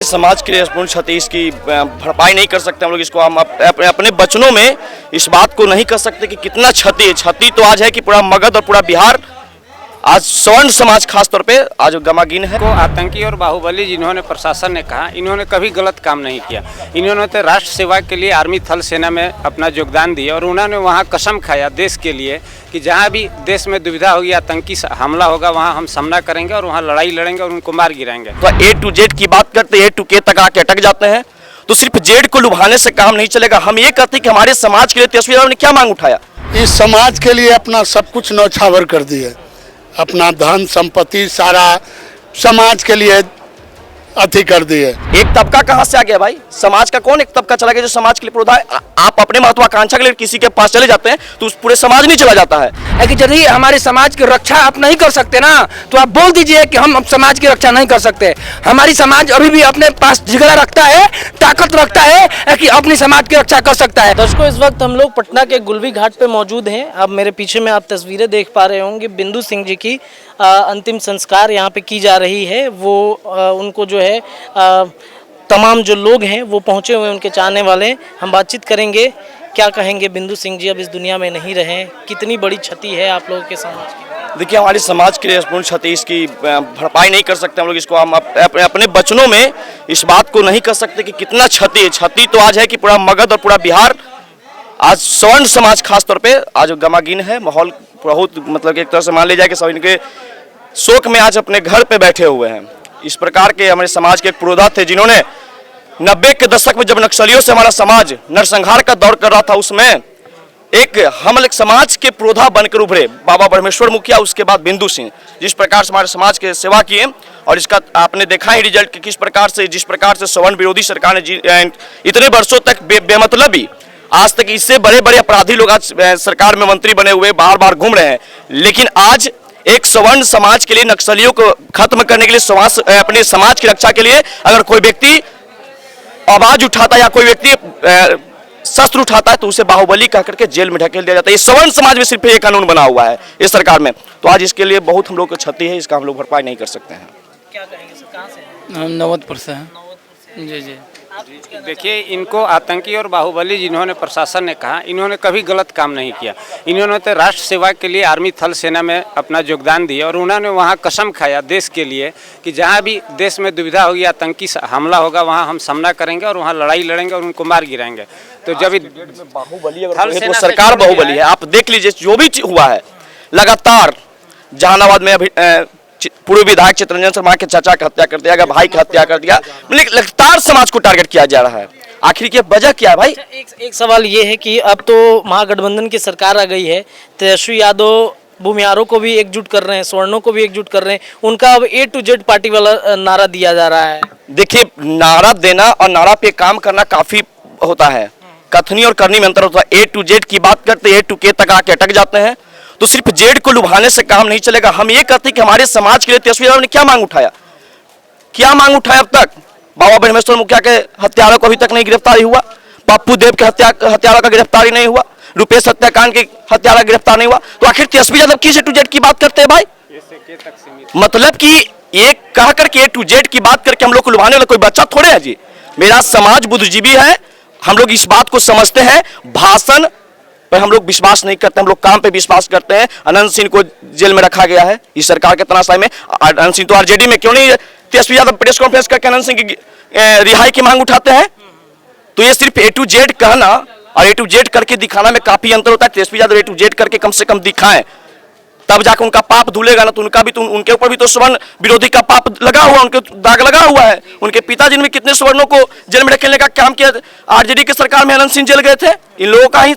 समाज के लिए पूर्ण क्षति इसकी भरपाई नहीं कर सकते हम लोग। इसको हम अपने वचनों में इस बात को नहीं कर सकते कि कितना क्षति है। क्षति तो आज है कि पूरा मगध और पूरा बिहार आज स्वर्ण समाज खास तौर पे आज गमागीन है। को आतंकी और बाहुबली जिन्होंने प्रशासन ने कहा, इन्होंने कभी गलत काम नहीं किया। इन्होंने तो राष्ट्र सेवा के लिए आर्मी थल सेना में अपना योगदान दिया और उन्होंने वहाँ कसम खाया देश के लिए कि जहाँ भी देश में दुविधा होगी, आतंकी हमला होगा, वहाँ हम सामना करेंगे और वहाँ लड़ाई लड़ेंगे और उनको मार गिराएंगे। तो A to Z की बात करते A to K तक आके अटक जाते हैं। तो सिर्फ जेड को लुभाने से काम नहीं चलेगा। हम ये कहते हैं कि हमारे समाज के लिए तेजस्वी यादव ने क्या मांग उठाया। इस समाज के लिए अपना सब कुछ न्यौछावर कर दिए, अपना धन संपत्ति सारा समाज के लिए अति कर दिए। एक तबका कहाँ से आ गया भाई? समाज का कौन एक तबका चला गया जो समाज के लिए प्रोधा है? आप अपने महत्वाकांक्षा के लिए किसी के पास चले जाते हैं तो उस पूरे समाज नहीं चला जाता है। कि यदि हमारे समाज की रक्षा आप नहीं कर सकते ना, तो आप बोल दीजिए कि हम समाज की रक्षा नहीं कर सकते। हमारी समाज अभी भी अपने पास जिगरा रखता है, ताकत रखता है कि अपनी समाज की रक्षा कर सकता है। दर्शकों, इस वक्त हम लोग पटना के गुलवी घाट पे मौजूद हैं। अब मेरे पीछे में आप तस्वीरें देख पा रहे होंगे। बिंदु सिंह जी की अंतिम संस्कार यहाँ पे की जा रही है। वो उनको जो है तमाम जो लोग हैं वो पहुँचे हुए, उनके चाहने वाले। हम बातचीत करेंगे, क्या कहेंगे बिंदु सिंह जी अब इस दुनिया में नहीं रहे, कितनी बड़ी क्षति है आप लोगों के समाज की। देखिए, हमारे समाज के लिए पूर्ण क्षति इसकी भरपाई नहीं कर सकते हम लोग। इसको हम अपने वचनों में इस बात को नहीं कर सकते कि कितना क्षति है। क्षति तो आज है कि पूरा मगध और पूरा बिहार आज स्वर्ण समाज खास तौर पे आज गमागीन है। माहौल बहुत मतलब एक तरह से मान लिया जाए कि सब इनके शोक में आज अपने घर पे बैठे हुए हैं। इस प्रकार के हमारे समाज के एक पुरोधा थे जिन्होंने 90 के दशक में जब नक्सलियों से हमारा समाज नरसंहार का दौर कर रहा था, उसमें हम एक समाज के पुरोधा बनकर उभरे। बाबा ब्रह्मेश्वर मुखिया, उसके बाद बिंदु सिंह, जिस प्रकार से हमारे समाज के सेवा किए और इसका आपने देखा ही रिजल्ट कि किस प्रकार से जिस प्रकार से सवर्ण विरोधी सरकार ने इतने वर्षों तक बेमतलबी आज तक इससे बड़े बड़े अपराधी लोग आज सरकार में मंत्री बने हुए बार बार घूम रहे हैं। लेकिन आज एक सवर्ण समाज के लिए, नक्सलियों को खत्म करने के लिए, अपने समाज की रक्षा के लिए अगर कोई व्यक्ति आवाज उठाता है या कोई व्यक्ति शस्त्र उठाता है तो उसे बाहुबली कह करके जेल में ढकेल दिया जाता है। ये सवर्ण समाज में सिर्फ ये कानून बना हुआ है इस सरकार में। तो आज इसके लिए बहुत हम लोग को क्षति है, इसका हम लोग भरपाई नहीं कर सकते हैं। क्या कहेंगे सर, कहाँ से हैं? नवदपुर से हैं। जी जी। देखिए, इनको आतंकी और बाहुबली जिन्होंने प्रशासन ने कहा, इन्होंने कभी गलत काम नहीं किया। इन्होंने तो राष्ट्र सेवा के लिए आर्मी थल सेना में अपना योगदान दिया और उन्होंने वहाँ कसम खाया देश के लिए कि जहाँ भी देश में दुविधा होगी, आतंकी हमला होगा, वहाँ हम सामना करेंगे और वहाँ लड़ाई लड़ेंगे और उनको मार गिराएंगे। तो जब बाहुबली तो सरकार बाहुबली है। आप देख लीजिए जो भी हुआ है, लगातार जहानाबाद में अभी पूर्व विधायक चितरंजन शर्मा के चाचा की हत्या कर दिया गया, भाई की हत्या कर दिया, लगातार समाज को टारगेट किया जा रहा है। आखिर की वजह क्या है भाई? एक सवाल ये है कि अब तो महागठबंधन की सरकार आ गई है, तेजस्वी यादव भूमिहारों को भी एकजुट कर रहे हैं, स्वर्णों को भी एकजुट कर रहे हैं। उनका अब A to Z पार्टी वाला नारा दिया जा रहा है। देखिए, नारा देना और नारा पे काम करना काफी होता है, कथनी और करनी में अंतर होता है। A to Z की बात करते A to K तक आके अटक जाते हैं। तो सिर्फ जेड को लुभाने से काम नहीं चलेगा। हम ये कहते हैं कि हमारे समाज के लिए तेजस्वी यादव ने क्या मांग उठाया, क्या मांग उठाया? अब तक बाबा ब्रह्मेश्वर मुखिया के हत्यारों को अभी तक नहीं गिरफ्तारी हुआ, पप्पू देव के हत्यारों का गिरफ्तारी नहीं हुआ, रुपेश हत्याकांड के हत्यारा गिरफ्तार नहीं हुआ। तो आखिर तेजस्वी यादव किस A to Z की बात करते हैं भाई? मतलब कि ये कह करके A to Z की बात करके हम लोग को लुभाने वाला कोई बच्चा थोड़े है जी। मेरा समाज बुद्धिजीवी है, हम लोग इस बात को समझते हैं। भाषण पर हम लोग विश्वास नहीं करते, हम लोग काम पे विश्वास करते हैं। अनंत सिंह को जेल में रखा गया है इस सरकार के तनाशाही में। अनंत सिंह तो आरजेडी में, क्यों नहीं तेजस्वी यादव प्रेस कॉन्फ्रेंस करके अनंत सिंह की रिहाई की मांग उठाते हैं? तो ये सिर्फ A to Z कहना और A to Z करके दिखाना में काफी अंतर होता है। Tejashwi Yadav A to Z करके कम से कम दिखाएं, तब जाकर उनका पाप धुलेगा ना। तो उनका भी तो, उनके ऊपर भी तो स्वर्ण विरोधी का पाप लगा हुआ, उनके दाग लगा हुआ है। उनके पिताजी ने कितने स्वर्णों को जेल में ढकेलने का काम किया। आरजेडी की सरकार में अनंत सिंह जेल गए थे, इन लोगों का ही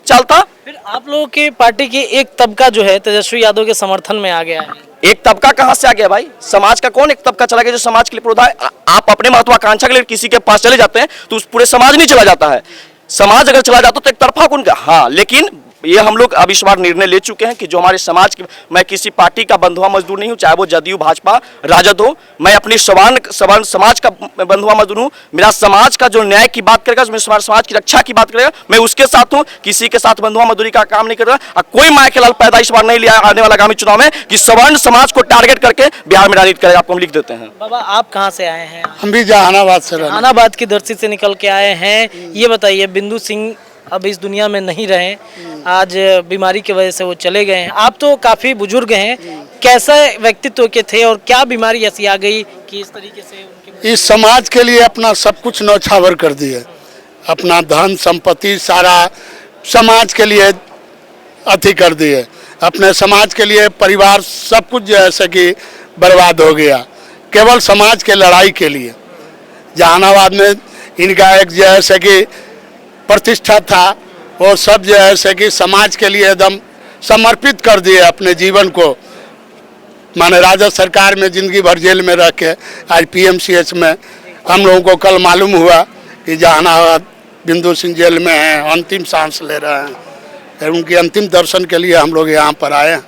चलता। फिर आप लोगों की पार्टी की एक तबका जो है तेजस्वी यादव के समर्थन में आ गया है। एक तबका कहाँ से आ गया भाई? समाज का कौन एक तबका चला गया जो समाज के लिए प्रोधा है? आप अपने महत्वाकांक्षा के लिए किसी के पास चले जाते हैं तो उस पूरे समाज नहीं चला जाता है। समाज अगर चला जाता तो एक तरफा कौन का? हाँ, लेकिन ये हम लोग अब इस बार निर्णय ले चुके हैं कि जो हमारे समाज के, मैं किसी पार्टी का बंधुआ मजदूर नहीं हूँ, चाहे वो जदयू भाजपा राजद हो, मैं अपनी सवर्ण समाज का बंधुआ मजदूर हूँ। मेरा समाज का जो न्याय की बात करेगा, मेरे समाज की रक्षा की बात करेगा, मैं उसके साथ हूँ, किसी के साथ बंधुआ मजदूरी का काम नहीं कर रहा। और कोई माय के लाल पैदा इस बार नहीं लिया आने वाला आगामी चुनाव में कि सवर्ण समाज को टारगेट करके बिहार में राजनीति करेगा। आपको हम लिख देते हैं। बाबा आप कहाँ से आए हैं? हम भी जहानाबाद से रहने। जहानाबाद की धरती से निकल के आए हैं। ये बताइए, बिंदु सिंह अब इस दुनिया में नहीं रहे, आज बीमारी की वजह से वो चले गए हैं। आप तो काफी बुजुर्ग हैं, कैसा व्यक्तित्व के थे और क्या बीमारी ऐसी आ गई कि इस तरीके से उनकी इस समाज के लिए अपना सब कुछ न्यौछावर कर दिए, अपना धन संपत्ति सारा समाज के लिए अति कर दिए, अपने समाज के लिए परिवार सब कुछ जैसे कि बर्बाद हो गया, केवल समाज के लड़ाई के लिए। जहानाबाद में इनका एक जैसे कि प्रतिष्ठा था, वो सब जैसे कि समाज के लिए एकदम समर्पित कर दिए अपने जीवन को। माने राजद सरकार में जिंदगी भर जेल में रह के आज पीएमसीएच में हम लोगों को कल मालूम हुआ कि जहानाबाद बिंदु सिंह जेल में हैं, अंतिम सांस ले रहे हैं। उनके अंतिम दर्शन के लिए हम लोग यहाँ पर आए हैं।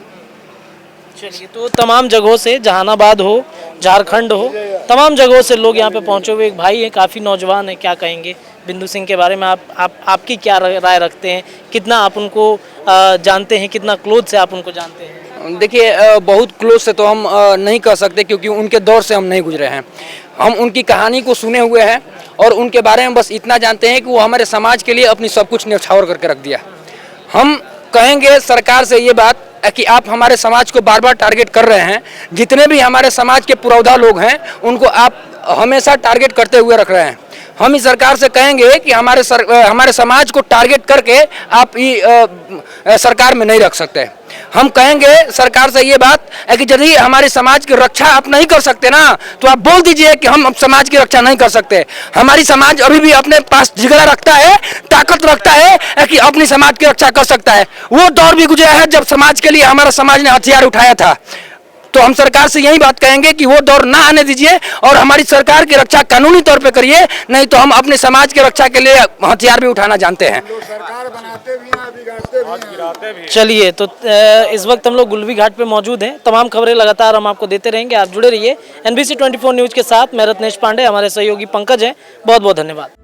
चलिए, तो तमाम जगहों से, जहानाबाद हो, झारखंड हो, तमाम जगहों से लोग यहाँ पे पहुंचे हुए। एक भाई है, काफ़ी नौजवान है, क्या कहेंगे बिंदु सिंह के बारे में? आपकी क्या राय रखते हैं? कितना आप उनको जानते हैं, कितना क्लोज से आप उनको जानते हैं? देखिए, बहुत क्लोज से तो हम नहीं कह सकते, क्योंकि उनके दौर से हम नहीं गुजरे हैं। हम उनकी कहानी को सुने हुए हैं और उनके बारे में बस इतना जानते हैं कि वो हमारे समाज के लिए अपनी सब कुछ न्यौछावर करके रख दिया। हम कहेंगे सरकार से ये बात कि आप हमारे समाज को बार बार टारगेट कर रहे हैं, जितने भी हमारे समाज के पुरोधा लोग हैं उनको आप हमेशा टारगेट करते हुए रख रहे हैं। हम इस सरकार से कहेंगे कि हमारे समाज को टारगेट करके आप सरकार में नहीं रख सकते। हम कहेंगे सरकार से ये बात है कि यदि हमारे समाज की रक्षा आप नहीं कर सकते ना, तो आप बोल दीजिए कि हम समाज की रक्षा नहीं कर सकते। हमारी समाज अभी भी अपने पास जिगरा रखता है, ताकत रखता है कि अपनी समाज की रक्षा कर सकता है। वो दौर भी गुजरा है जब समाज के लिए हमारा समाज ने हथियार उठाया था। तो हम सरकार से यही बात कहेंगे कि वो दौर ना आने दीजिए और हमारी सरकार की रक्षा कानूनी तौर पे करिए, नहीं तो हम अपने समाज की रक्षा के लिए हथियार भी उठाना जानते हैं। चलिए, तो इस वक्त हम लोग गुलवी घाट पे मौजूद हैं। तमाम खबरें लगातार हम आपको देते रहेंगे, आप जुड़े रहिए NBC 24 न्यूज के साथ। मैं रत्नेश पांडे, हमारे सहयोगी पंकज हैं। बहुत बहुत धन्यवाद।